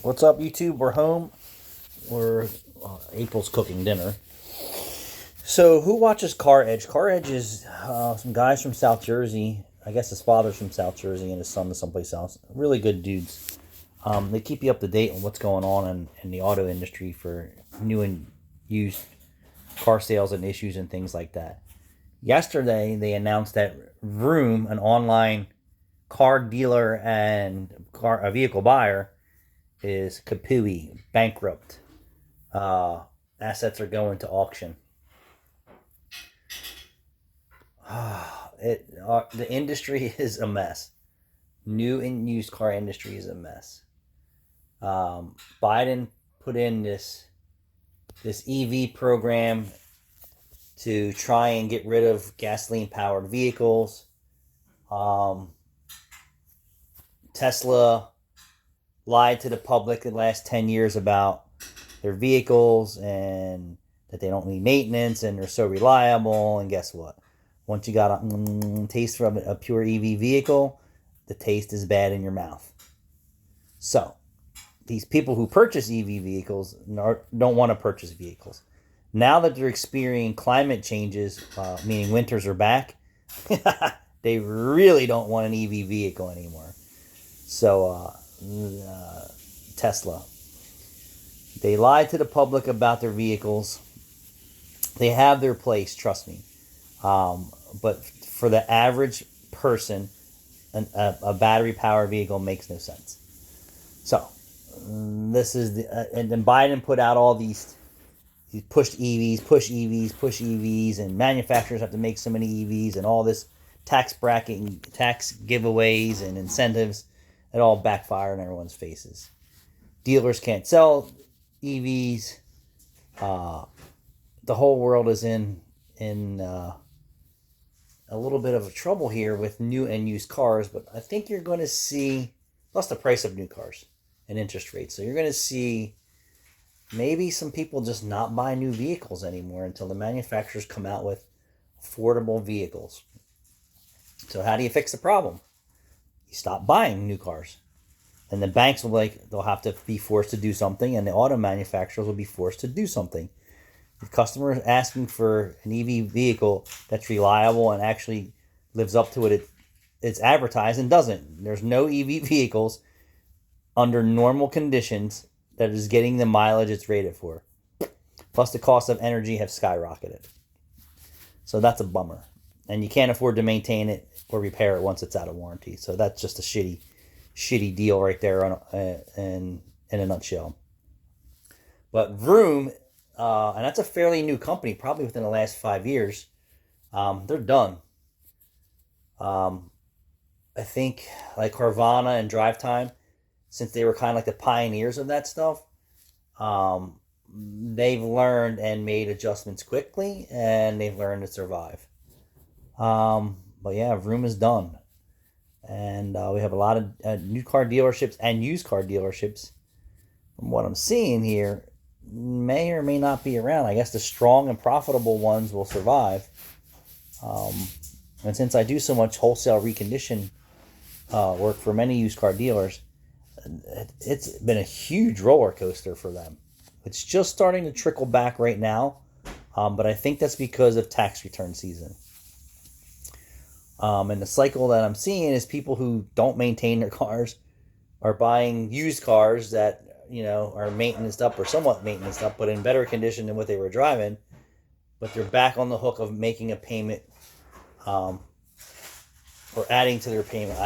What's up, YouTube? We're home. We're April's cooking dinner. So, who watches Car Edge? Car Edge is some guys from South Jersey. I guess his father's from South Jersey and his son is someplace else. Really good dudes. They keep you up to date on what's going on in the auto industry for new and used car sales and issues and things like that. Yesterday, they announced that Vroom, an online car dealer and a vehicle buyer, is kapooey, bankrupt. Assets are going to auction. The industry is a mess. New and used car industry is a mess. Biden put in this EV program to try and get rid of gasoline powered vehicles. Tesla lied to the public the last 10 years about their vehicles and that they don't need maintenance and they're so reliable. And guess what? Once you got a taste from a pure EV vehicle, the taste is bad in your mouth. So, these people who purchase EV vehicles don't want to purchase vehicles. Now that they're experiencing climate changes, meaning winters are back, they really don't want an EV vehicle anymore. So, Tesla, they lied to the public about their vehicles. They have their place, trust me. But for the average person, a battery-powered vehicle makes no sense. So, this is and then Biden put out all these push EVs, and manufacturers have to make so many EVs, and all this tax bracketing, tax giveaways, and incentives. It all backfire in everyone's faces. Dealers can't sell EVs. The whole world is in a little bit of trouble here with new and used cars, but I think you're going to see, plus the price of new cars and interest rates. So you're going to see maybe some people just not buy new vehicles anymore until the manufacturers come out with affordable vehicles. So how do you fix the problem? You stop buying new cars. And the banks they'll have to be forced to do something, and the auto manufacturers will be forced to do something. The customer is asking for an EV vehicle that's reliable and actually lives up to what it's advertised and doesn't. There's no EV vehicles under normal conditions that is getting the mileage it's rated for. Plus the cost of energy have skyrocketed. So that's a bummer. And you can't afford to maintain it or repair it once it's out of warranty. So that's just a shitty deal right there in a nutshell. But Vroom, and that's a fairly new company, probably within the last 5 years, they're done. I think like Carvana and Drive Time, since they were kind of like the pioneers of that stuff, they've learned and made adjustments quickly, and they've learned to survive. But yeah, Vroom is done. And we have a lot of new car dealerships and used car dealerships. From what I'm seeing here, may or may not be around. I guess the strong and profitable ones will survive. And since I do so much wholesale recondition work for many used car dealers, it's been a huge roller coaster for them. It's just starting to trickle back right now, but I think that's because of tax return season. And the cycle that I'm seeing is people who don't maintain their cars are buying used cars that, are maintenanced up or somewhat maintenanced up, but in better condition than what they were driving. But they're back on the hook of making a payment, or adding to their payment.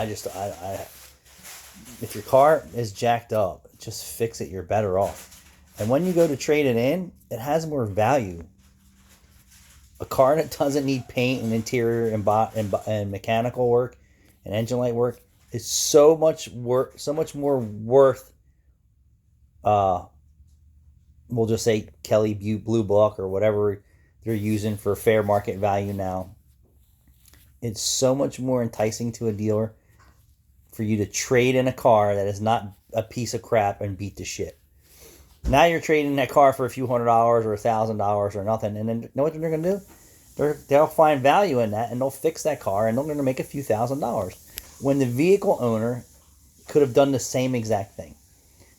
If your car is jacked up, just fix it. You're better off. And when you go to trade it in, it has more value. A car that doesn't need paint and interior and mechanical work and engine light work is so much more worth. We'll just say Kelly Blue Book or whatever they're using for fair market value now. It's so much more enticing to a dealer for you to trade in a car that is not a piece of crap and beat to shit. Now you're trading that car for a few $100 or $1,000 or nothing, and then you know what they're going to do? They'll find value in that, and they'll fix that car, and they're going to make a few $1,000s. When the vehicle owner could have done the same exact thing.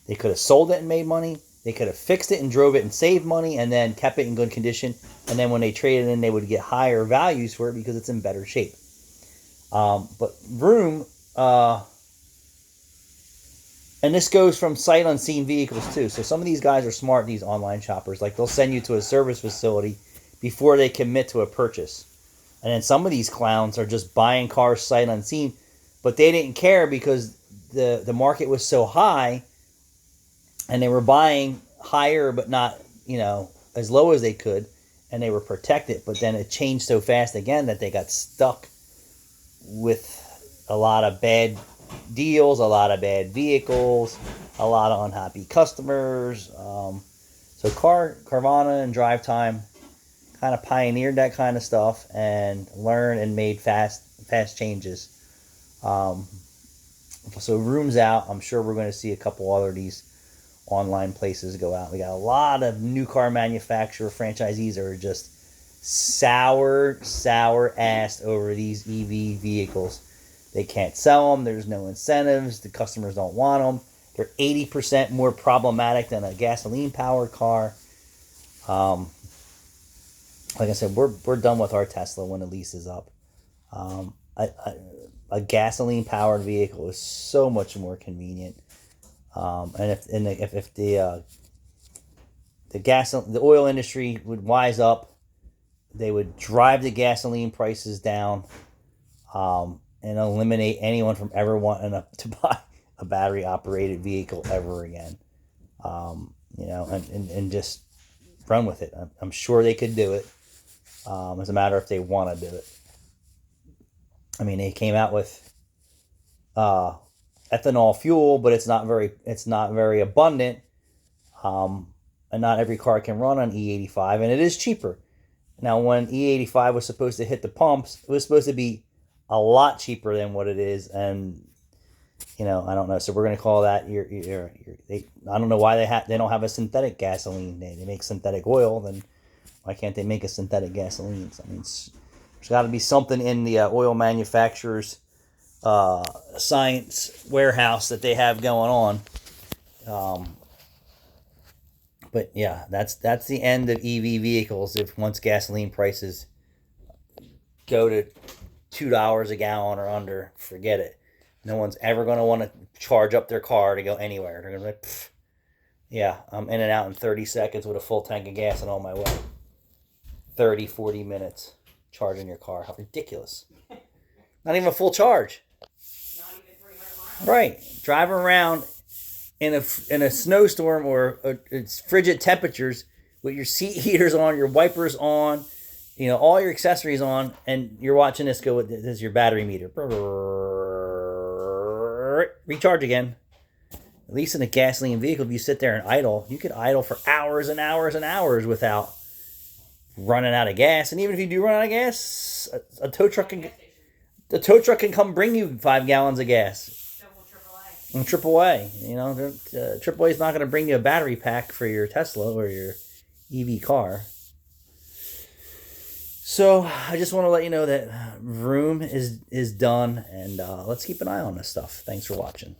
They could have sold it and made money. They could have fixed it and drove it and saved money and then kept it in good condition. And then when they traded in, they would get higher values for it because it's in better shape. But Vroom, and this goes from sight unseen vehicles too. So some of these guys are smart, these online shoppers. Like they'll send you to a service facility before they commit to a purchase. And then some of these clowns are just buying cars sight unseen, but they didn't care because the market was so high and they were buying higher but not, as low as they could, and they were protected. But then it changed so fast again that they got stuck with a lot of bad deals, a lot of bad vehicles, a lot of unhappy customers. So Carvana and Drive Time kind of pioneered that kind of stuff and learned and made fast changes. So Vroom's out. I'm sure we're going to see a couple other of these online places go out. We got a lot of new car manufacturer franchisees that are just sour ass over these EV vehicles. They can't sell them. There's no incentives. The customers don't want them. They're 80% more problematic than a gasoline-powered car. Like I said, we're done with our Tesla when the lease is up. A gasoline-powered vehicle is so much more convenient. And if the oil industry would wise up, they would drive the gasoline prices down, and eliminate anyone from ever wanting to buy a battery operated vehicle ever again. And just run with it. I'm sure they could do it. It's a matter if they want to do it. I mean, they came out with ethanol fuel, but it's not very abundant, and not every car can run on E85, and it is cheaper. Now, when E85 was supposed to hit the pumps, it was supposed to be a lot cheaper than what it is, and I don't know. So we're gonna call that I don't know why they don't have a synthetic gasoline. They make synthetic oil. Then why can't they make a synthetic gasoline? I mean, there's got to be something in the oil manufacturers' science warehouse that they have going on. But yeah, that's the end of EV vehicles. If once gasoline prices go to $2 a gallon or under, forget it. No one's ever going to want to charge up their car to go anywhere. They're going to be like, pfft, yeah, I'm in and out in 30 seconds with a full tank of gas and on my way. 30, 40 minutes charging your car. How ridiculous. Not even a full charge. Not even 300 miles. Right. Driving around in a snowstorm or it's frigid temperatures with your seat heaters on, your wipers on, all your accessories on, and you're watching this go with this is your battery meter. Recharge again. At least in a gasoline vehicle, if you sit there and idle, you could idle for hours and hours and hours without running out of gas. And even if you do run out of gas, a tow truck can come bring you 5 gallons of gas. Double AAA. AAA is not going to bring you a battery pack for your Tesla or your EV car. So I just want to let you know that Vroom is done, and let's keep an eye on this stuff. Thanks for watching.